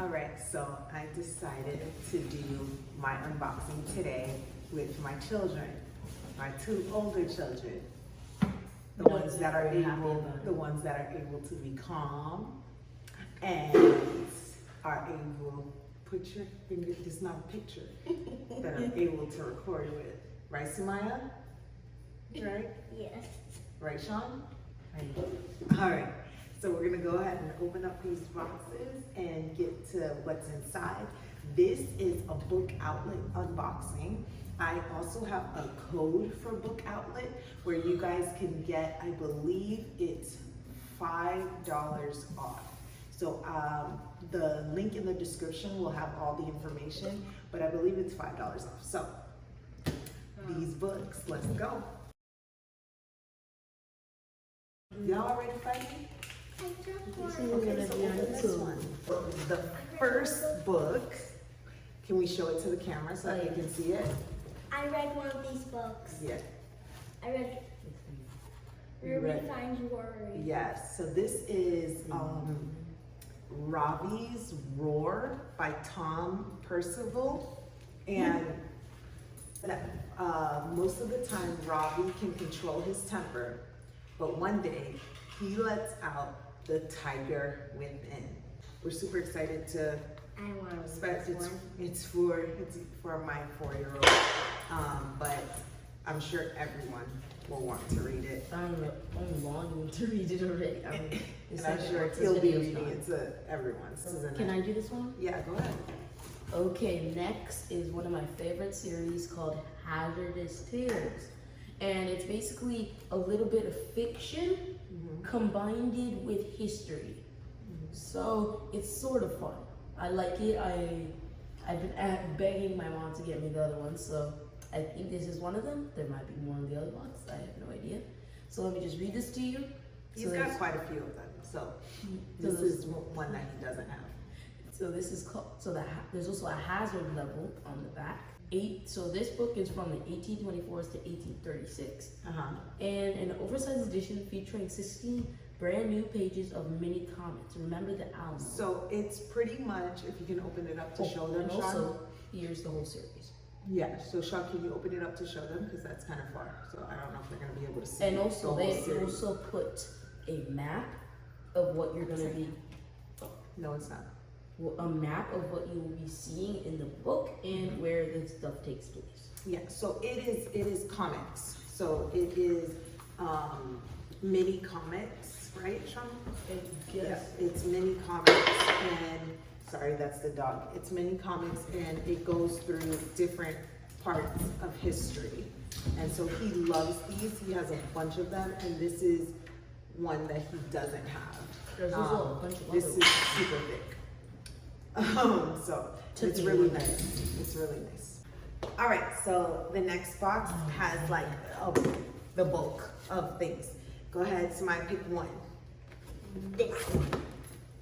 Alright, so I decided to do my unboxing today with my children, my two older children. The ones that are able to be calm and are able, put your finger, it's not a picture, that are able to record with. Right, Sumaya? Right? Yes. Right, Sean? Right. All right, so we're gonna go ahead and open up these boxes and get to what's inside. This is a book outlet unboxing. I also have a code for book outlet where you guys can get, I believe it's $5 off. So the link in the description will have all the information, but I believe it's $5 off. So these books, let's go. Y'all ready, fighting? Okay, so open this one. The first book, can we show it to the camera so that you can see it? I read one of these books. Yeah. I read Ravis Roar. Yes, so this is Ravis Roar by Percival. And most of the time, Ravi can control his temper, but one day he lets out the tiger within. We're super excited to. I want to But it's for my 4-year-old, but I'm sure everyone will want to read it. I'm longing to read it already. And I'm sure he'll be reading it to everyone. Can I do this one? Yeah, go ahead. Okay, next is one of my favorite series called Hazardous Tears. And it's basically a little bit of fiction combined with history. So it's sort of fun. I like it. I've been begging my mom to get me the other one, so I think this is one of them. There might be more in the other box. I have no idea. So let me just read this to you. He's got quite a few of them, so this is one that he doesn't have. So this is called. There's also a hazard level on the back. So this book is from the 1824s to 1836, and an oversized edition featuring 16 brand new pages of mini comics. Remember the album. So it's pretty much, if you can open it up to show them, Sean. Also, here's the whole series. Yeah, so Sean, can you open it up to show them? Because that's kind of far, so I don't know if they're going to be able to see. And also, they also put a map of what you're going to be. No, it's not. A map of what you will be seeing in the book and where the stuff takes place. Yeah, so it is comics. So it is mini comics, right, Sean? Yes. Yeah, it's mini comics, and sorry, that's the dog. It's mini comics, and it goes through different parts of history. And so he loves these. He has a bunch of them, and this is one that he doesn't have. There's also a bunch of this other is super thick. So it's really nice. It's really nice. All right, so the next box has like the bulk of things. Go ahead, Smile, pick one. This one.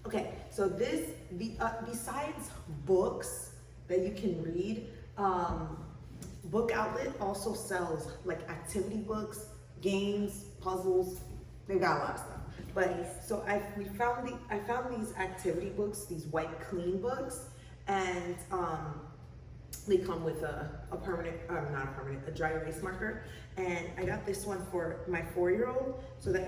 Okay, so this, besides books that you can read, Book Outlet also sells like activity books, games, puzzles. They've got a lot of stuff. But so I found these activity books, these white clean books, and they come with a dry erase marker. And I got this one for my 4-year-old so that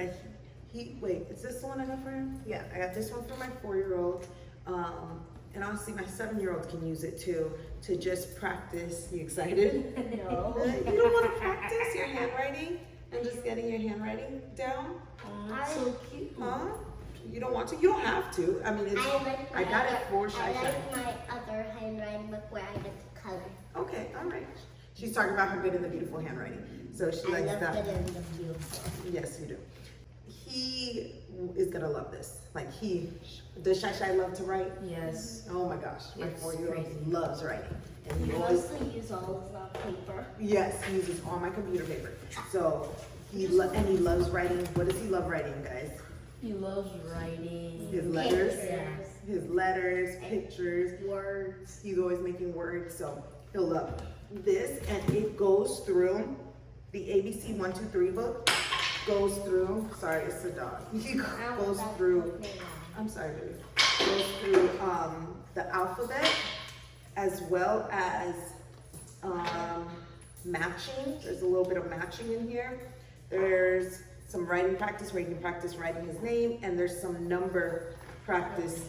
is this the one I got for him? Yeah, I got this one for my 4-year-old. And honestly, my 7-year-old can use it too, to just practice. You excited? No. You don't want to practice your handwriting and just getting your handwriting down? That's so cute. Huh? You don't want to? You don't have to. I mean, I got it for Shy Shy. I like my other handwriting book where I get to color. Okay, all right. She's talking about her Good and the Beautiful handwriting. So she likes that. I love Good and the Beautiful. Yes, you do. He is gonna love this. Like does Shy Shy love to write? Yes. Oh my gosh, my It's 4-year-old crazy. loves writing. And he I always, mostly use all of the paper. yes, he uses all my computer paper. So he loves writing. What does he love writing, guys? He loves writing. His letters. Pictures. His letters, pictures. Words. He's always making words, so he'll love this. And it goes through the ABC 1, 2, 3 book. Goes through. Sorry, it's a dog. He goes through. I'm sorry, baby. Goes through the alphabet as well as matching. There's a little bit of matching in here. There's some writing practice where you can practice writing his name, and there's some number practice.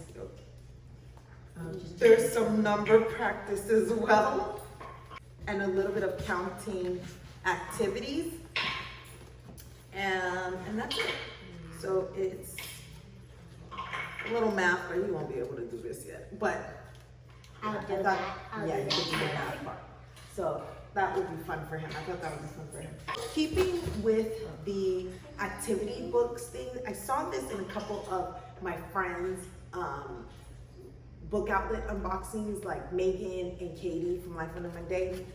There's some number practice as well, and a little bit of counting activities, and that's it. So it's a little math, but he won't be able to do this yet. But I'll do I thought, that. I'll yeah, do you that. could do the math part. So that would be fun for him. I thought that would be fun for him. Keeping with the activity books thing, I saw this in a couple of my friends' book outlet unboxings, like Megan and Katie from Life on a Monday.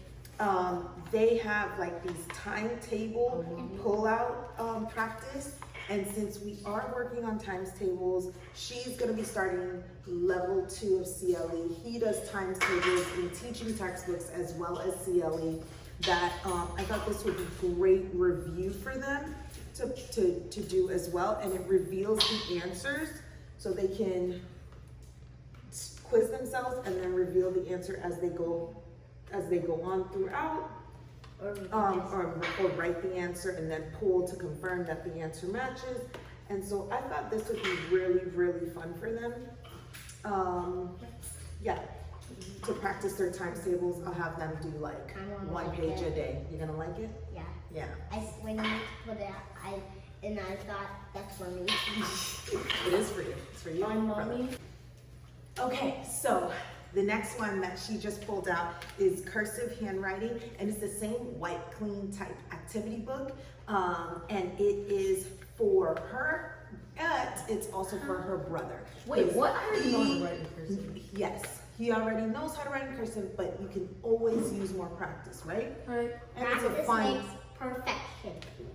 They have like these timetable pull-out practice. And since we are working on times tables, she's gonna be starting level 2 of CLE. He does times tables in teaching textbooks as well as CLE. That I thought this would be great review for them to do as well. And it reveals the answers so they can quiz themselves and then reveal the answer as they go on throughout. Or write the answer and then pull to confirm that the answer matches. And so I thought this would be really, really fun for them. Yeah, to practice their times tables, I'll have them do like one page a day. You gonna like it? Yeah. Yeah. When you put it, I thought that's for me. It is for you. It's for you. On mommy. Okay, so the next one that she just pulled out is Cursive Handwriting, and it's the same white clean type activity book, and it is for her, but it's also for her brother. Wait, what? I already know how to write in cursive. Yes, he already knows how to write in cursive, but you can always use more practice, right? Right. And it's a Practice fun, makes perfection.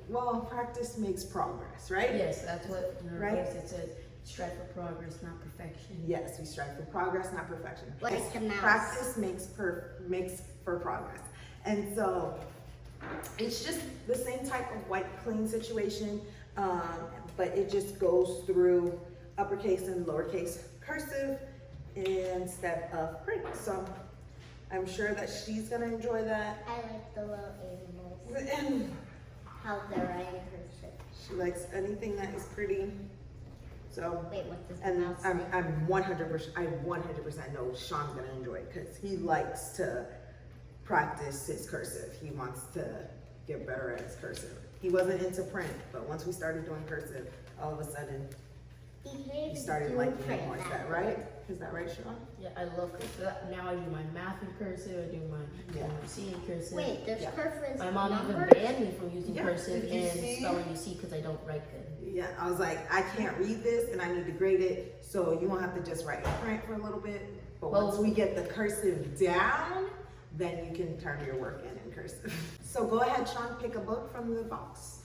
well, practice makes progress, right? Yes, that's what in our Right. books it says. Strive for progress, not perfection. Yes, we strive for progress, not perfection. Like Yes, the mouse. practice makes for progress. And so it's just the same type of white clean situation, but it just goes through uppercase and lowercase cursive instead of print. So I'm sure that she's gonna enjoy that. I like the little animals. And How they're writing cursive. she likes anything that is pretty. So, Wait, what does the and mouse I'm say? 100% know Sean's gonna enjoy it because he likes to practice his cursive. He wants to get better at his cursive. He wasn't into print, but once we started doing cursive, all of a sudden he started liking it more. Is that right? Is that right, Sean? Yeah, I love cursive. Now I do my math in cursive, I do my C in cursive. Wait, there's Yeah. cursive My mom even numbers? banned me from using Yeah, cursive did you and see? spelling UC because I don't write good. Yeah, I was like, I can't read this and I need to grade it, so you won't have to just write print for a little bit. But once we get the cursive down, then you can turn your work in cursive. So go ahead, Sean, pick a book from the box.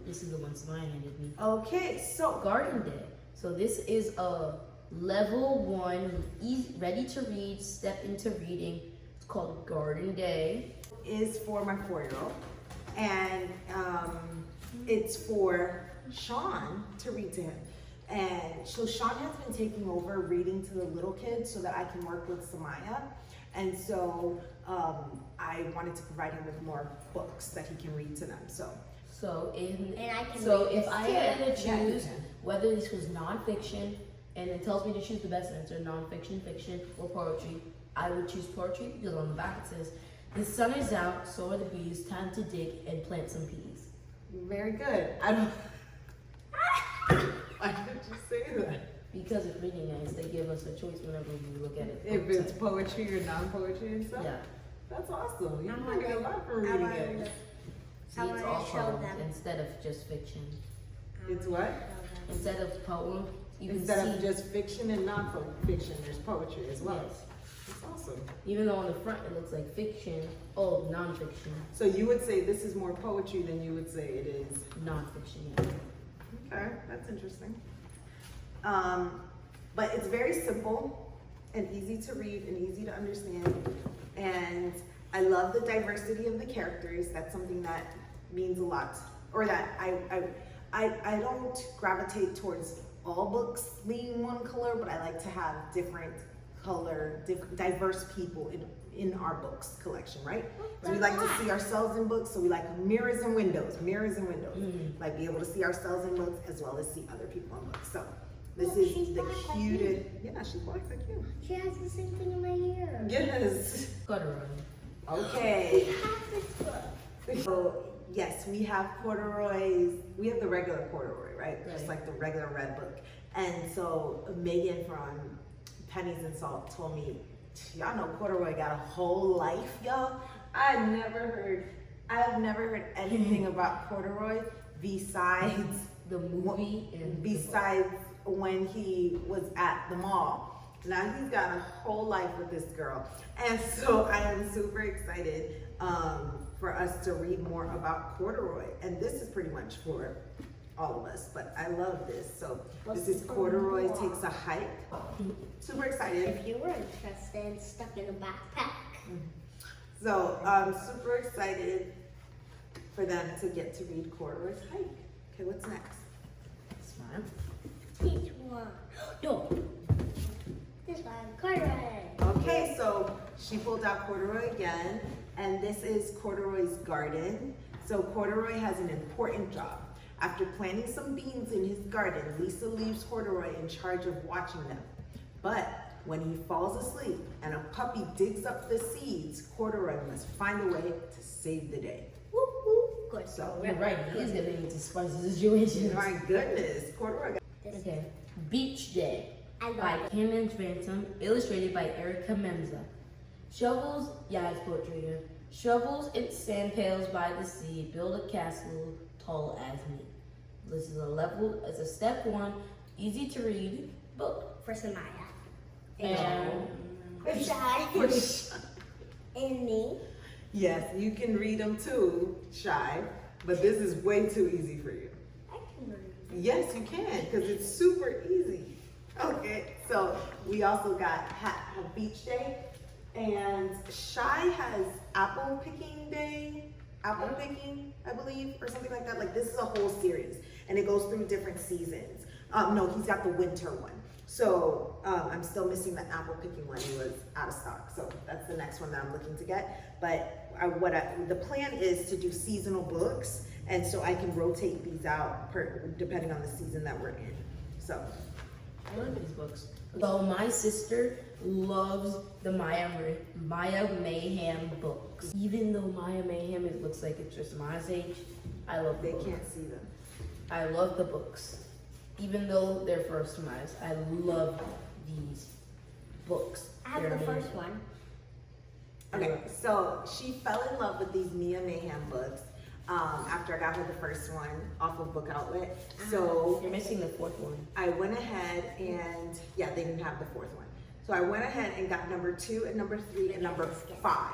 This is the one Samaya handed me. Okay, so Garden Day. So this is a level 1, ready to read, step into reading. It's called Garden Day. is for my 4-year-old, and it's for Sean to read to him. And so Sean has been taking over reading to the little kids so that I can work with Samaya. And so I wanted to provide him with more books that he can read to them. So And I can so read if this I too. had to Yeah, you choose can. whether this was nonfiction, and it tells me to choose the best answer, nonfiction, fiction, or poetry, I would choose poetry because on the back it says, "The sun is out, so are the bees, time to dig and plant some peas." very good. I don't. Why did you say that? Because it's reading nice, they give us a choice whenever we look at it. If it's poetry or non-poetry and stuff. Yeah. That's awesome. You're I'm learning a gonna- lot from I reading wanna it. look- See, I it's wanna all show poems them. instead of just fiction. It's what? Instead of poem, you can Instead see. of just fiction and non-fiction, there's poetry as well. Yes. That's awesome. Even though on the front it looks like fiction, nonfiction. So you would say this is more poetry than you would say it is. Nonfiction, yeah. Okay, that's interesting. But it's very simple and easy to read and easy to understand. And I love the diversity of the characters. That's something that means a lot. Or that I don't gravitate towards all books being one color, but I like to have different color, diverse people in our books collection, right? So we like to see ourselves in books, so we like mirrors and windows, like be able to see ourselves in books as well as see other people in books. So this Look, is she's the black like cutest, yeah, she's black like you. She has the same thing in my ear. Yes. Corduroy. Okay. We have this book. So yes, we have corduroys. We have the regular corduroy, right? Just like the regular red book. And so Megan from Pennies and Salt told me, y'all know corduroy got a whole life, y'all. I've never heard anything about corduroy besides The movie and besides when he was at the mall. Now he's got a whole life with this girl. And so I am super excited for us to read more about corduroy. And this is pretty much for all of us, but I love this. So this is Corduroy Takes a Hike. Super excited. If you were interested and stuck in a backpack. So I'm super excited for them to get to read Corduroy's Hike. Okay, what's next? Smile. Each one. No. This one, corduroy. Okay, so she pulled out Corduroy again, and this is Corduroy's garden. So Corduroy has an important job. After planting some beans in his garden, Lisa leaves Corduroy in charge of watching them. But when he falls asleep and a puppy digs up the seeds, Corduroy must find a way to save the day. Whoop whoop. Good. So, You're right, he's gonna need to spice the situation. my goodness, Corduroy. Okay. Beach Day I love by it. Cameron Ransom, illustrated by Erica Memza. Shovels, yeah, it's poetry here. Shovels and sand pails by the sea, build a castle tall as me. This is a step one, easy to read book. For Samaya. And For Shy. And me. Yes, you can read them too, Shy, but this is way too easy for you. I can read. Yes, you can, because it's super easy. Okay, so we also got a beach day, and Shy has apple picking day, apple picking, I believe, or something like that. Like this is a whole series, and it goes through different seasons. No, he's got the winter one. So I'm still missing the apple picking one. He was out of stock, so that's the next one that I'm looking to get. But the plan is to do seasonal books, and so I can rotate these out depending on the season that we're in. So I love these books. Though my sister loves the Maya Mayhem books. Even though Maya Mayhem looks like it's just Maya's age, I love the they books. can't see them. I love the books. Even though they're first Mayas, I love these books. I have They're the amazing. first one. Okay, so she fell in love with these Mia Mayhem books after I got her the first one off of Book Outlet. So You're missing the fourth one. I went ahead and, yeah, they didn't have the fourth one. So I went ahead and got number 2 and number 3 and number 5.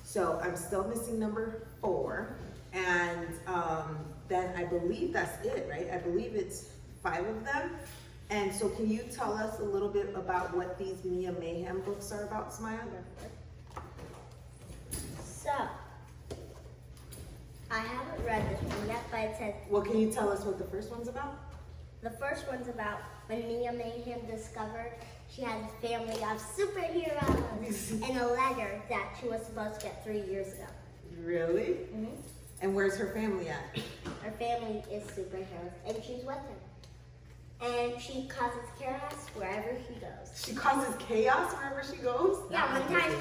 So I'm still missing number 4. And then I believe that's it, right? I believe it's 5 of them. And so can you tell us a little bit about what these Mia Mayhem books are about, Smaya? So, I haven't read this one yet, but it says Well, can you tell us what the first one's about? the first one's about when Mia Mayhem discovered she had a family of superheroes and a letter that she was supposed to get 3 years ago. Really? Mm-hmm. And where's her family at? Her family is superheroes, and she's with them. And she causes chaos wherever she goes. She causes chaos wherever she goes? Yeah, one time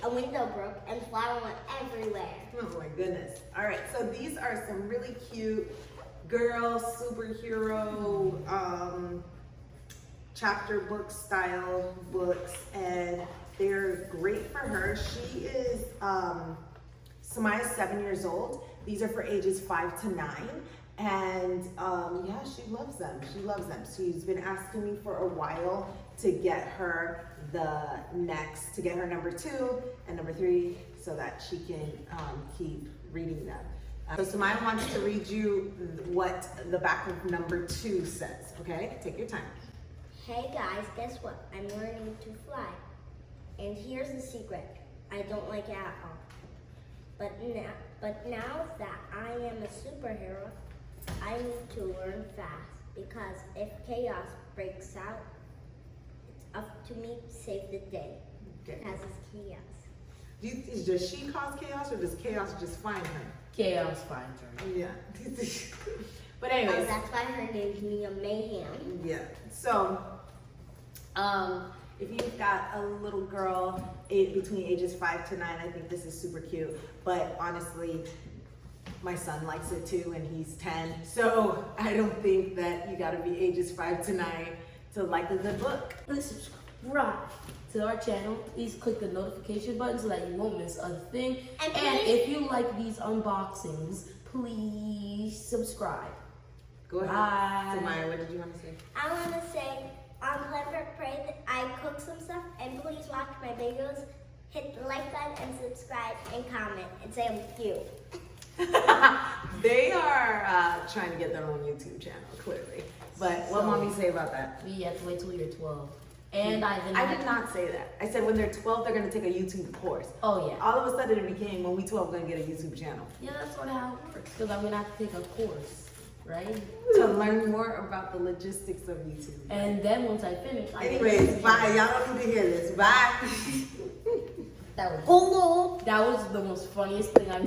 a window broke and flour went everywhere. Oh my goodness. All right, so these are some really cute girl superhero chapter book style books, and they're great for her. She is, Samaya's 7 years old. These are for ages 5 to 9. And yeah, she loves them. She loves them. She's been asking me for a while to get her number 2 and number 3 so that she can keep reading them. So Samaya wants to read you what the back of number 2 says. Okay, take your time. Hey guys, guess what? I'm learning to fly. And here's the secret. I don't like it at all. But now that I am a superhero, I need to learn fast, because if chaos breaks out, it's up to me save the day. Okay. Because it's chaos. Does she cause chaos or does chaos just find her? Chaos finds her. Yeah. But Oh, anyways, that's why her name's Mia Mayhem. yeah. So, if you've got a little girl between ages 5 to 9, I think this is super cute. But honestly, my son likes it too, and he's 10. So I don't think that you gotta be ages 5 to 9 to like a good book. Please subscribe to our channel. Please click the notification button so that you won't miss a thing. And And please- if you like these unboxings, please subscribe. Go ahead. Bye. Samaya, what did you want to say? I want to say on Clever Pray that I cook some stuff, and please watch my videos. Hit the like button and subscribe and comment and say I'm cute. They are trying to get their own YouTube channel, clearly. But what So- mommy say about that? We have to wait till you're 12. And I did not say that. I said when they're 12, they're gonna take a YouTube course. Oh yeah. All of a sudden it became when we 12, we're gonna get a YouTube channel. Yeah, that's sort of how it works. Because I'm gonna have to take a course, right? To learn more about the logistics of YouTube. And then once I finish, Anyways, bye. Y'all don't need to hear this. Bye. That was the most funniest thing I've